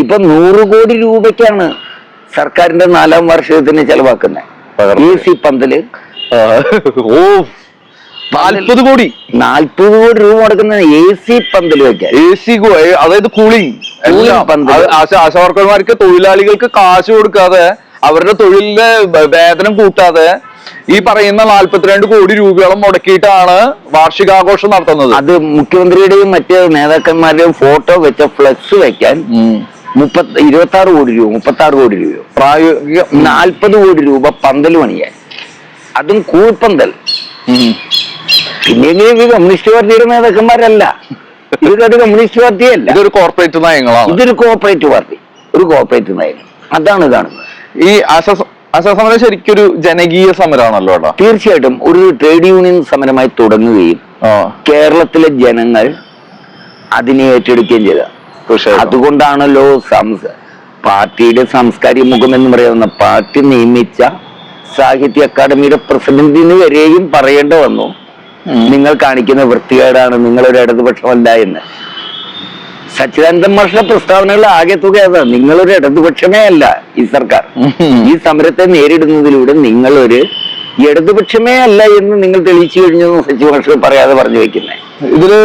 ഇപ്പൊ 100 കോടി രൂപയ്ക്കാണ് സർക്കാരിന്റെ 4ാം വാർഷികത്തിന് ചെലവാക്കുന്നത്. AC പന്തല് 40 കോടി 40 കോടി രൂപ മുടക്കുന്ന AC പന്തല് വെക്കാൻ. AC അതായത് കൂളിംഗ് ആശാവർക്കർമാർക്ക് തൊഴിലാളികൾക്ക് കാശ് കൊടുക്കാതെ അവരുടെ തൊഴിലിന്റെ വേതനം കൂട്ടാതെ ഈ പറയുന്ന 42 കോടി രൂപയോളം മുടക്കിയിട്ടാണ് വാർഷികാഘോഷം നടത്തുന്നത്. അത് മുഖ്യമന്ത്രിയുടെയും മറ്റ് നേതാക്കന്മാരുടെയും ഫോട്ടോ വെച്ച ഫ്ലെക്സ് വെക്കാൻ 26 കോടി രൂപ 36 കോടി രൂപ പ്രായോഗിക 40 കോടി രൂപ പന്തൽ പണിയാൻ, അതും കൂൾപ്പന്തൽ. പിന്നെങ്കിലും ഈ കമ്മ്യൂണിസ്റ്റ് പാർട്ടിയുടെ നേതാക്കന്മാരല്ല, ഇതൊരു കമ്മ്യൂണിസ്റ്റ് പാർട്ടിയല്ല, ഇതൊരു കോർപ്പറേറ്റ് നയങ്ങളാണ്. ഇതൊരു കോർപ്പറേറ്റ് പാർട്ടി, ഒരു കോർപ്പറേറ്റ് നയങ്ങൾ. അതാണ് കാണുന്നത്. ഈ സമരം ശരിക്കൊരു ജനകീയ സമരമാണല്ലോ ഏട്ടാ. തീർച്ചയായിട്ടും ഒരു ട്രേഡ് യൂണിയൻ സമരമായി തുടങ്ങുകയും കേരളത്തിലെ ജനങ്ങൾ അതിനെ ഏറ്റെടുക്കുകയും ചെയ്ത. അതുകൊണ്ടാണല്ലോ പാർട്ടിയുടെ സാംസ്കാരിക മുഖം എന്ന് പറയുന്ന പാർട്ടി നിയമിച്ച സാഹിത്യ അക്കാദമിയുടെ പ്രസിഡന്റിന് വരെയും പറയേണ്ട വന്നു, നിങ്ങൾ കാണിക്കുന്ന വൃത്തികേടാണ്, നിങ്ങളൊരു ഇടതുപക്ഷമല്ല എന്ന്. സച്ചിദാനന്ദൻ മാഷിന്റെ പ്രസ്താവനകൾ ആകെ തുക അതാണ്, നിങ്ങളൊരു ഇടതുപക്ഷമേ അല്ല ഈ സർക്കാർ. ഈ സമരത്തെ നേരിടുന്നതിലൂടെ നിങ്ങളൊരു ഇടതുപക്ഷമേ അല്ല എന്ന് നിങ്ങൾ തെളിയിച്ചു കഴിഞ്ഞു സച്ചിദാനന്ദൻ മാഷ് പറയാതെ പറഞ്ഞു വെക്കുന്നേ. ഇതില്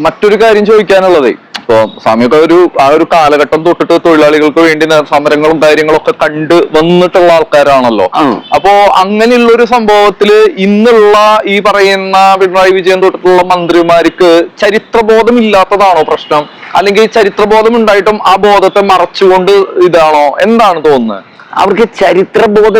മറ്റൊരു കാര്യം ചോദിക്കാനുള്ളത്, ഇപ്പൊ സ്വാമിയൊക്കെ ആ ഒരു കാലഘട്ടം തൊട്ടിട്ട് തൊഴിലാളികൾക്ക് വേണ്ടി സമരങ്ങളും കാര്യങ്ങളൊക്കെ കണ്ട് വന്നിട്ടുള്ള ആൾക്കാരാണല്ലോ. അപ്പോ അങ്ങനെയുള്ള ഒരു സംഭവത്തില് ഇന്നുള്ള ഈ പറയുന്ന പിണറായി വിജയൻ തൊട്ടിട്ടുള്ള മന്ത്രിമാർക്ക് ചരിത്രബോധം ഇല്ലാത്തതാണോ പ്രശ്നം, അല്ലെങ്കിൽ ചരിത്രബോധം ഉണ്ടായിട്ടും ആ ബോധത്തെ മറച്ചുകൊണ്ട് ഇതാണോ, എന്താണ് തോന്നുന്നത്? അവർക്ക് ചരിത്രബോധം